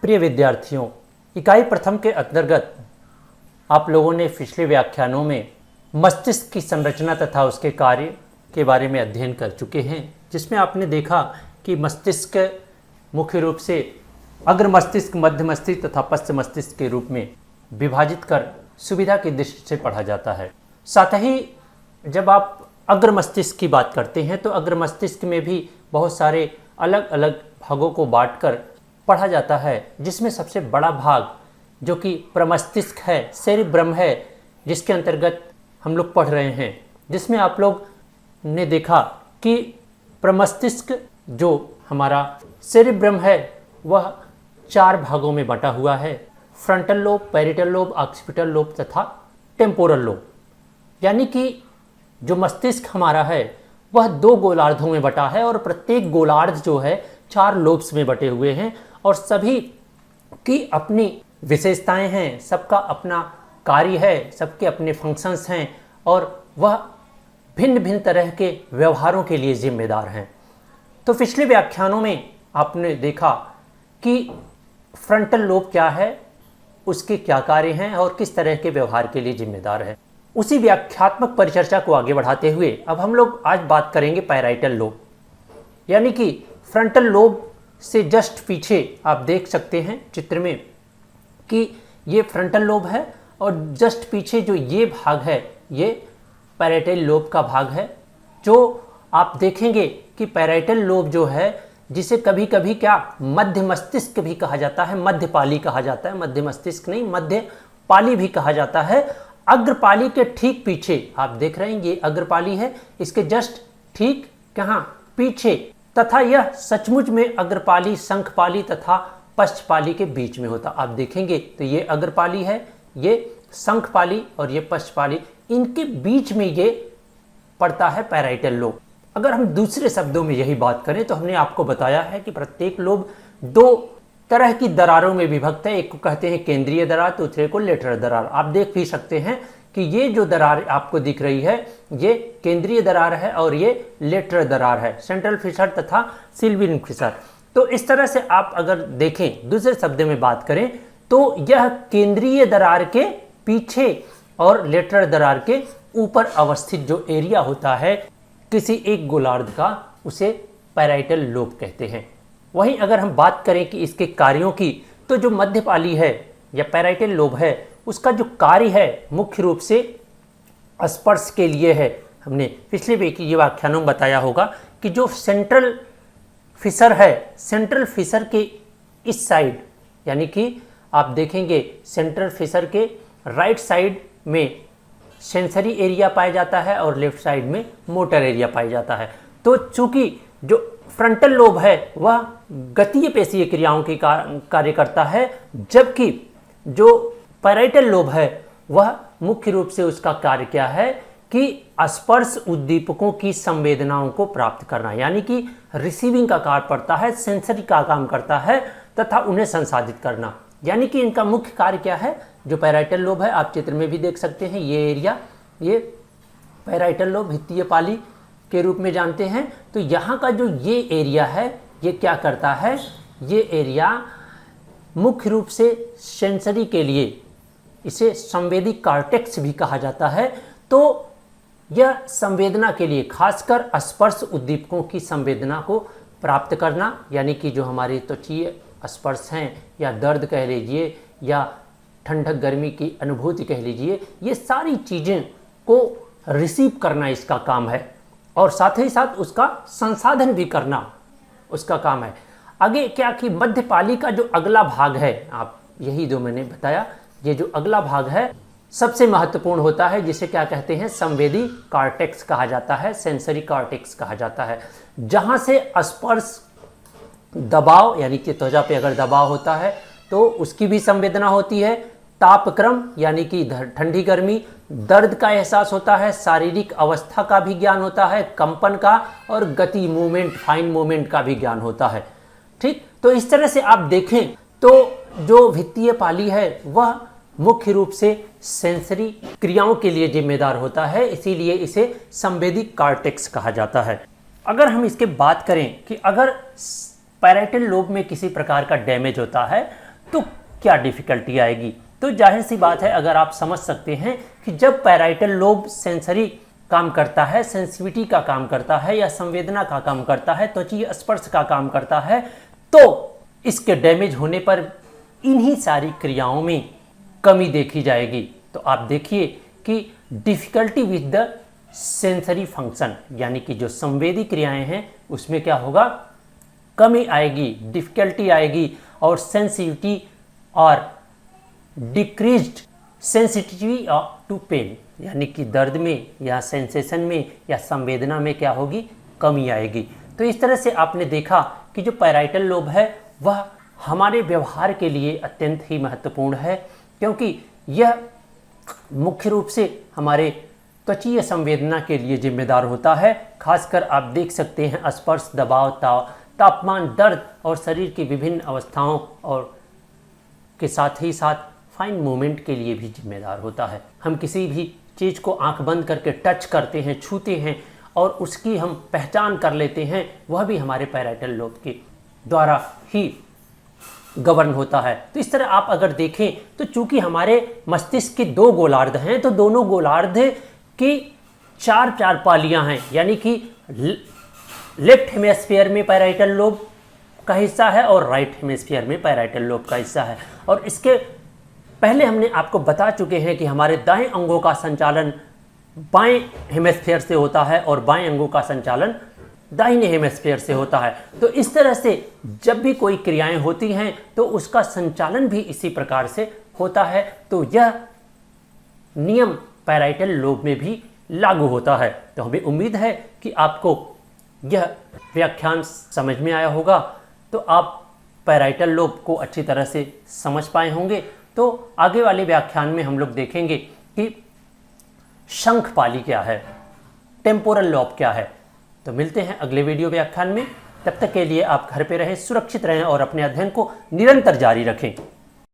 प्रिय विद्यार्थियों, इकाई प्रथम के अंतर्गत आप लोगों ने पिछले व्याख्यानों में मस्तिष्क की संरचना तथा उसके कार्य के बारे में अध्ययन कर चुके हैं, जिसमें आपने देखा कि मस्तिष्क मुख्य रूप से अग्र मस्तिष्क, मध्य मस्तिष्क तथा पश्च मस्तिष्क के रूप में विभाजित कर सुविधा की दृष्टि से पढ़ा जाता है। साथ ही जब आप अग्र मस्तिष्क की बात करते हैं तो अग्र मस्तिष्क में भी बहुत सारे अलग अलग भागों को बांटकर पढ़ा जाता है, जिसमें सबसे बड़ा भाग जो कि प्रमस्तिष्क है, सेरिब्रम है, जिसके अंतर्गत हम लोग पढ़ रहे हैं, जिसमें आप लोग ने देखा कि प्रमस्तिष्क जो हमारा सेरिब्रम है वह 4 भागों में बटा हुआ है। Frontal lobe, parietal lobe, occipital lobe तथा टेम्पोरल लोब। यानी कि जो मस्तिष्क हमारा है वह 2 गोलार्धों में बटा है और प्रत्येक गोलार्ध जो है 4 लोब्स में बटे हुए हैं और सभी की अपनी विशेषताएं हैं, सबका अपना कार्य है, सबके अपने फंक्शंस हैं और वह भिन्न भिन्न तरह के व्यवहारों के लिए जिम्मेदार हैं। तो पिछले व्याख्यानों में आपने देखा कि फ्रंटल लोब क्या है, उसके क्या कार्य हैं और किस तरह के व्यवहार के लिए जिम्मेदार है। उसी व्याख्यात्मक परिचर्चा को आगे बढ़ाते हुए अब हम लोग आज बात करेंगे पैराइटल लोब। यानी कि फ्रंटल लोब से जस्ट पीछे आप देख सकते हैं चित्र में कि ये फ्रंटल लोब है और जस्ट पीछे जो ये भाग है ये पैराइटल लोब का भाग है। जो आप देखेंगे कि पैराइटल लोब जो है, जिसे कभी कभी क्या मध्य मस्तिष्क भी कहा जाता है, मध्यपाली कहा जाता है, मध्य मस्तिष्क नहीं मध्यपाली भी कहा जाता है। अग्रपाली के ठीक पीछे आप देख रहे हैं ये अग्रपाली है, इसके जस्ट ठीक कहाँ पीछे, तथा यह सचमुच में अग्रपाली, शंखपाली तथा पश्चपाली के बीच में होता। आप देखेंगे तो ये अग्रपाली है, ये शंखपाली और ये पश्चपाली, इनके बीच में ये पड़ता है पैराइटल लोब। अगर हम दूसरे शब्दों में यही बात करें तो हमने आपको बताया है कि प्रत्येक लोब 2 तरह की दरारों में विभक्त है। एक को कहते हैं केंद्रीय दरार, दूसरे को लेटरल दरार। आप देख भी सकते हैं कि ये जो दरार आपको दिख रही है ये केंद्रीय दरार है और ये लेटरल दरार है, सेंट्रल फिशर तथा सिल्वियन फिशर। तो इस तरह से आप अगर देखें, दूसरे शब्द में बात करें तो यह केंद्रीय दरार के पीछे और लेटरल दरार के ऊपर अवस्थित जो एरिया होता है किसी एक गोलार्ध का, उसे पैराइटल लोब कहते हैं। वहीं अगर हम बात करें कि इसके कार्यों की, तो जो मध्यपाली है या पैराइटल लोब है उसका जो कार्य है मुख्य रूप से स्पर्श के लिए है। हमने पिछले व्याख्यानों में बताया होगा कि जो सेंट्रल फिशर है, सेंट्रल फिशर के इस साइड, यानी कि आप देखेंगे सेंट्रल फिशर के राइट साइड में सेंसरी एरिया पाया जाता है और लेफ्ट साइड में मोटर एरिया पाया जाता है। तो चूंकि जो फ्रंटल लोब है वह गतीय पेशीय क्रियाओं की कार्य करता है, जबकि जो पैराइटल लोब है वह मुख्य रूप से उसका कार्य क्या है कि स्पर्श उद्दीपकों की संवेदनाओं को प्राप्त करना, यानी कि रिसीविंग का कार्य पड़ता है, सेंसरी का काम करता है तथा उन्हें संसाधित करना। यानी कि इनका मुख्य कार्य क्या है, जो पैराइटल लोब है आप चित्र में भी देख सकते हैं, ये एरिया, ये पैराइटल लोब वित्तीय पाली के रूप में जानते हैं। तो यहाँ का जो ये एरिया है ये क्या करता है, ये एरिया मुख्य रूप से सेंसरी के लिए, इसे संवेदी कॉर्टेक्स भी कहा जाता है। तो यह संवेदना के लिए, खासकर स्पर्श उद्दीपकों की संवेदना को प्राप्त करना, यानी कि जो हमारे त्वचीय स्पर्श हैं या दर्द कह लीजिए या ठंडक गर्मी की अनुभूति कह लीजिए, ये सारी चीज़ें को रिसीव करना इसका काम है और साथ ही साथ उसका संसाधन भी करना उसका काम है। आगे क्या कि मध्यपाली का जो अगला भाग है, आप यही जो मैंने बताया, ये जो अगला भाग है सबसे महत्वपूर्ण होता है, जिसे क्या कहते हैं संवेदी कॉर्टेक्स कहा जाता है, सेंसरी कॉर्टेक्स कहा जाता है, जहाँ से स्पर्श दबाव, यानी कि त्वचा पे अगर दबाव होता है तो उसकी भी संवेदना होती है, तापक्रम यानी कि ठंडी गर्मी, दर्द का एहसास होता है, शारीरिक अवस्था का भी ज्ञान होता है, कंपन का और गति, मूवमेंट, फाइन मूवमेंट का भी ज्ञान होता है। ठीक, तो इस तरह से आप देखें तो जो वित्तीय पाली है वह मुख्य रूप से सेंसरी क्रियाओं के लिए जिम्मेदार होता है, इसीलिए इसे संवेदी कॉर्टेक्स कहा जाता है। अगर हम इसके बात करें कि अगर पैराइटल लोब में किसी प्रकार का डैमेज होता है तो क्या डिफ़िकल्टी आएगी। तो जाहिर सी बात है, अगर आप समझ सकते हैं कि जब पैराइटल लोब सेंसरी काम करता है, सेंसिटिविटी का काम करता है या संवेदना का काम करता है, त्वचीय स्पर्श का काम करता है, तो इसके डैमेज होने पर इन्हीं सारी क्रियाओं में कमी देखी जाएगी। तो आप देखिए कि difficulty with the sensory function, यानी कि जो संवेदी क्रियाएं हैं उसमें क्या होगा, कमी आएगी, डिफ़िकल्टी आएगी, और सेंसिटिविटी और डिक्रीज्ड सेंसिटिविटी टू पेन, यानी कि दर्द में या सेंसेशन में या संवेदना में क्या होगी, कमी आएगी। तो इस तरह से आपने देखा कि जो पैराइटल लोब है वह हमारे व्यवहार के लिए अत्यंत ही महत्वपूर्ण है, क्योंकि यह मुख्य रूप से हमारे त्वचीय संवेदना के लिए जिम्मेदार होता है। खासकर आप देख सकते हैं स्पर्श, दबाव, तापमान, दर्द और शरीर की विभिन्न अवस्थाओं और के साथ ही साथ फाइन मूवमेंट के लिए भी जिम्मेदार होता है। हम किसी भी चीज़ को आंख बंद करके टच करते हैं, छूते हैं और उसकी हम पहचान कर लेते हैं, वह भी हमारे पैराइटल लोब के द्वारा ही गवर्न होता है। तो इस तरह आप अगर देखें तो चूंकि हमारे मस्तिष्क के दो गोलार्ध हैं, तो दोनों गोलार्ध की चार पालियां हैं, यानी कि लेफ्ट हेमिस्फीयर में पैराइटल लोब का हिस्सा है और राइट हेमिस्फीयर में पैराइटल लोब का हिस्सा है। और इसके पहले हमने आपको बता चुके हैं कि हमारे दाएं अंगों का संचालन बाएं हेमिस्फीयर से होता है और बाएं अंगों का संचालन दाहिने हेमिस्फीयर से होता है। तो इस तरह से जब भी कोई क्रियाएं होती हैं तो उसका संचालन भी इसी प्रकार से होता है। तो यह नियम पैराइटल लोब में भी लागू होता है। तो हमें उम्मीद है कि आपको यह व्याख्यान समझ में आया होगा, तो आप पैराइटल लोब को अच्छी तरह से समझ पाए होंगे। तो आगे वाले व्याख्यान में हम लोग देखेंगे कि शंखपाली क्या है, टेम्पोरल लॉब क्या है। तो मिलते हैं अगले वीडियो व्याख्यान में। तब तक के लिए आप घर पे रहें, सुरक्षित रहें और अपने अध्ययन को निरंतर जारी रखें।